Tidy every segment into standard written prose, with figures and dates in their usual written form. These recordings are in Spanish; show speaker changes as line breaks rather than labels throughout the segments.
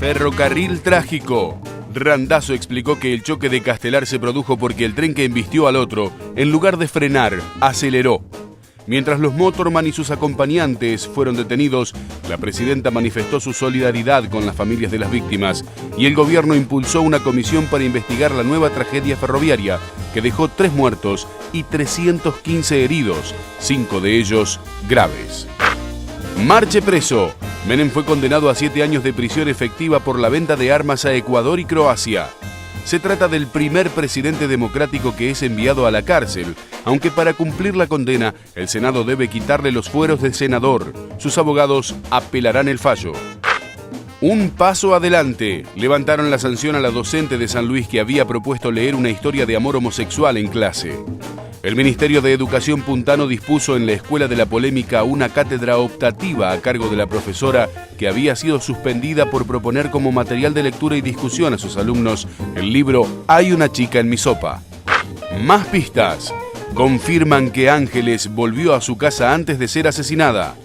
Ferrocarril trágico. Randazzo explicó que el choque de Castelar se produjo porque el tren que embistió al otro, en lugar de frenar, aceleró. Mientras los motorman y sus acompañantes fueron detenidos, la presidenta manifestó su solidaridad con las familias de las víctimas y el gobierno impulsó una comisión para investigar la nueva tragedia ferroviaria que dejó 3 muertos y 315 heridos, 5 de ellos graves. Marche preso. Menem fue condenado a 7 años de prisión efectiva por la venta de armas a Ecuador y Croacia. Se trata del primer presidente democrático que es enviado a la cárcel, aunque para cumplir la condena, el Senado debe quitarle los fueros de senador. Sus abogados apelarán el fallo. Un paso adelante. Levantaron la sanción a la docente de San Luis que había propuesto leer una historia de amor homosexual en clase. El Ministerio de Educación puntano dispuso en la Escuela de la Polémica una cátedra optativa a cargo de la profesora que había sido suspendida por proponer como material de lectura y discusión a sus alumnos el libro Hay una chica en mi sopa. Más pistas. Confirman que Ángeles volvió a su casa antes de ser asesinada.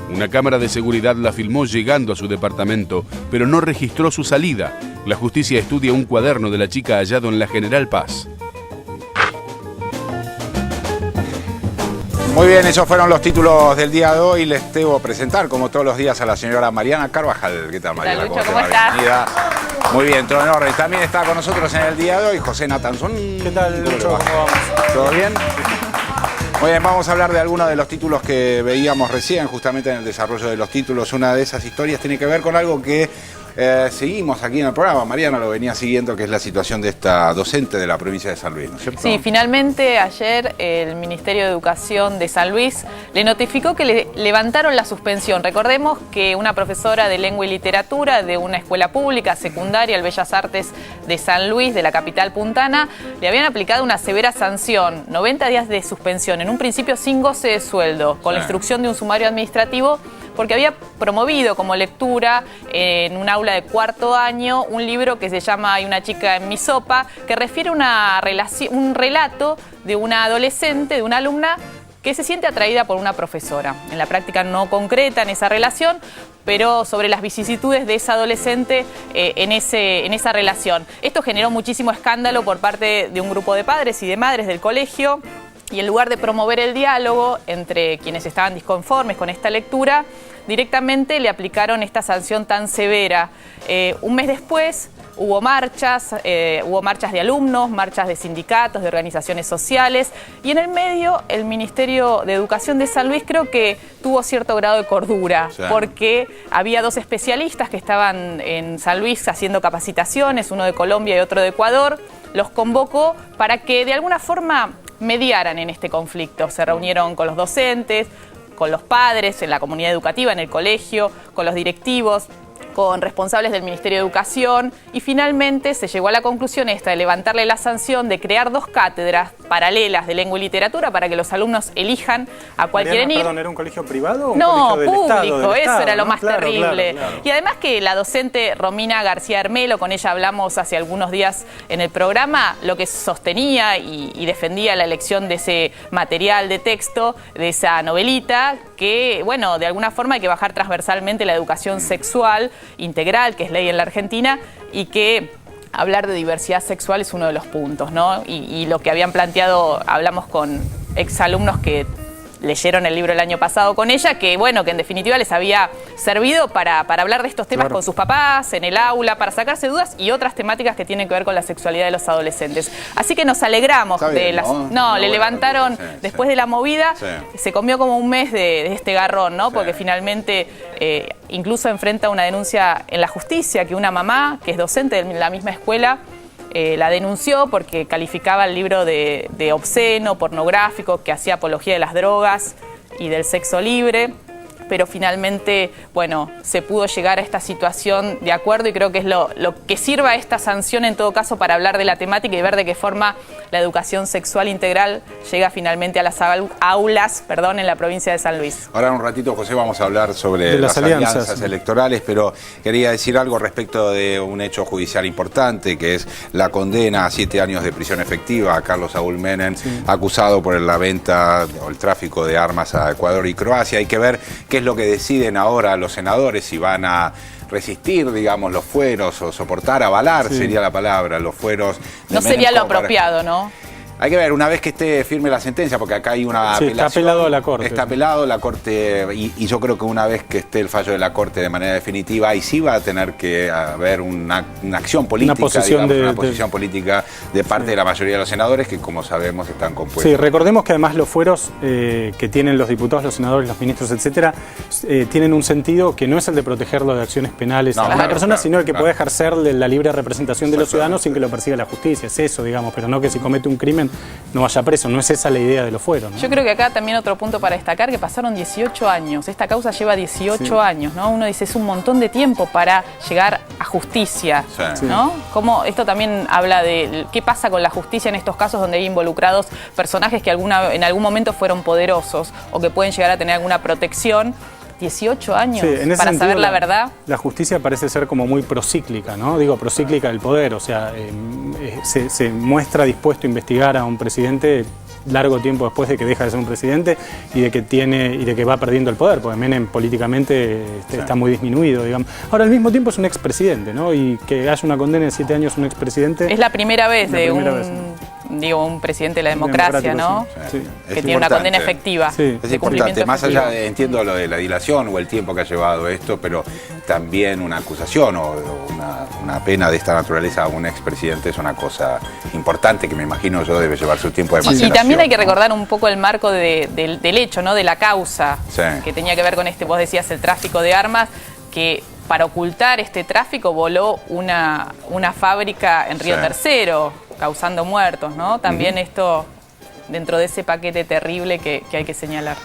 Una cámara de seguridad la filmó llegando a su departamento, pero no registró su salida. La justicia estudia un cuaderno de la chica hallado en la General Paz.
Muy bien, esos fueron los títulos del día de hoy. Les debo presentar, como todos los días, a la señora Mariana Carvajal. ¿Qué tal, Mariana?
Lucho, ¿cómo estás?
Bienvenida. Muy bien, todo en orden. También está con nosotros en el día de hoy José Natanzón.
¿Qué tal, Lucho? ¿Cómo vamos?
¿Todo bien? Muy bien, vamos a hablar de algunos de los títulos que veíamos recién, justamente en el desarrollo de los títulos. Una de esas historias tiene que ver con algo que seguimos aquí en el programa. Mariana lo venía siguiendo, que es la situación de esta docente de la provincia de San Luis, ¿no es cierto?
Sí, finalmente ayer el Ministerio de Educación de San Luis le notificó que le levantaron la suspensión. Recordemos que una profesora de lengua y literatura de una escuela pública secundaria, el Bellas Artes de San Luis, de la capital puntana, le habían aplicado una severa sanción, 90 días de suspensión, en un principio sin goce de sueldo, con la instrucción de un sumario administrativo, porque había promovido como lectura en un aula de 4º año un libro que se llama Hay una chica en mi sopa, que refiere un relato de una adolescente, de una alumna, que se siente atraída por una profesora. En la práctica no concretan esa relación, pero sobre las vicisitudes de esa adolescente en esa relación. Esto generó muchísimo escándalo por parte de un grupo de padres y de madres del colegio, y en lugar de promover el diálogo entre quienes estaban disconformes con esta lectura, directamente le aplicaron esta sanción tan severa. Un mes después hubo marchas de alumnos, marchas de sindicatos, de organizaciones sociales, y en el medio el Ministerio de Educación de San Luis creo que tuvo cierto grado de cordura, sí, porque había 2 especialistas que estaban en San Luis haciendo capacitaciones, uno de Colombia y otro de Ecuador. Los convocó para que de alguna forma mediaran en este conflicto. Se reunieron con los docentes, con los padres, en la comunidad educativa, en el colegio, con los directivos, con responsables del Ministerio de Educación, y finalmente se llegó a la conclusión esta de levantarle la sanción de crear 2 cátedras paralelas de lengua y literatura para que los alumnos elijan a cuál quieren ir.
Perdón, ¿era un colegio privado o un
no,
colegio del
público,
Estado,
eso era lo más
Claro,
terrible.
claro.
Y además que la docente Romina García Hermelo, con ella hablamos hace algunos días en el programa, lo que sostenía y defendía la elección de ese material de texto, de esa novelita, que, bueno, de alguna forma hay que bajar transversalmente la educación sexual integral, que es ley en la Argentina, y que hablar de diversidad sexual es uno de los puntos, ¿no? Y lo que habían planteado, hablamos con exalumnos que leyeron el libro el año pasado con ella, que bueno, que en definitiva les había servido para hablar de estos temas con sus papás, en el aula, para sacarse dudas y otras temáticas que tienen que ver con la sexualidad de los adolescentes. Así que nos alegramos de las... No, le levantaron, después de la movida, se comió como un mes de este garrón, ¿no? Porque finalmente incluso enfrenta una denuncia en la justicia, que una mamá, que es docente de la misma escuela, la denunció porque calificaba el libro de obsceno, pornográfico, que hacía apología de las drogas y del sexo libre. Pero finalmente, bueno, se pudo llegar a esta situación de acuerdo, y creo que es lo que sirva esta sanción en todo caso para hablar de la temática y ver de qué forma la educación sexual integral llega finalmente a las aulas, en la provincia de San Luis.
Ahora en un ratito, José, vamos a hablar sobre las alianzas electorales, pero quería decir algo respecto de un hecho judicial importante, que es la condena a 7 años de prisión efectiva a Carlos Saúl Menem, acusado por la venta o el tráfico de armas a Ecuador y Croacia. Hay que ver qué es lo que deciden ahora los senadores, si van a resistir, digamos, los fueros o soportar, avalar sería la palabra, los fueros.
No sería lo apropiado, ¿no?
Hay que ver, una vez que esté firme la sentencia, porque acá hay una apelación.
Está apelado a la Corte.
Está apelado la Corte, y yo creo que una vez que esté el fallo de la Corte de manera definitiva, ahí sí va a tener que haber una acción política, una posición política de parte de la mayoría de los senadores, que como sabemos están compuestos.
Sí, recordemos que además los fueros que tienen los diputados, los senadores, los ministros, etcétera, tienen un sentido que no es el de protegerlo de acciones penales a la persona, sino el que puede ejercer la libre representación de los ciudadanos sin que lo persiga la justicia. Es eso, digamos, pero no que si comete un crimen no vaya preso, no es esa la idea de los fueros, ¿no?
Yo creo que acá también otro punto para destacar, que pasaron 18 años, esta causa lleva 18 años, ¿no? Uno dice, es un montón de tiempo para llegar a justicia, ¿no? Como esto también habla de qué pasa con la justicia en estos casos donde hay involucrados personajes que en algún momento fueron poderosos o que pueden llegar a tener alguna protección. 18 años para saber la verdad.
La justicia parece ser como muy procíclica, ¿no? Digo, procíclica del poder, o sea, se muestra dispuesto a investigar a un presidente largo tiempo después de que deja de ser un presidente y de que va perdiendo el poder, porque Menem políticamente está muy disminuido, digamos. Ahora, al mismo tiempo es un expresidente, ¿no? Y que haya una condena de 7 años un expresidente...
Es la primera vez un presidente de la democracia, ¿no?
Sí.
Que tiene una condena efectiva.
Sí. Es importante, más allá de, entiendo lo de la dilación o el tiempo que ha llevado esto, pero también una acusación o una pena de esta naturaleza a un expresidente es una cosa importante que me imagino yo debe llevar su tiempo de maceración.
Y también hay que recordar un poco el marco del hecho, ¿no? De la causa, que tenía que ver con vos decías, el tráfico de armas, que para ocultar este tráfico voló una fábrica en Río Tercero, causando muertos, ¿no? También esto dentro de ese paquete terrible que hay que señalar.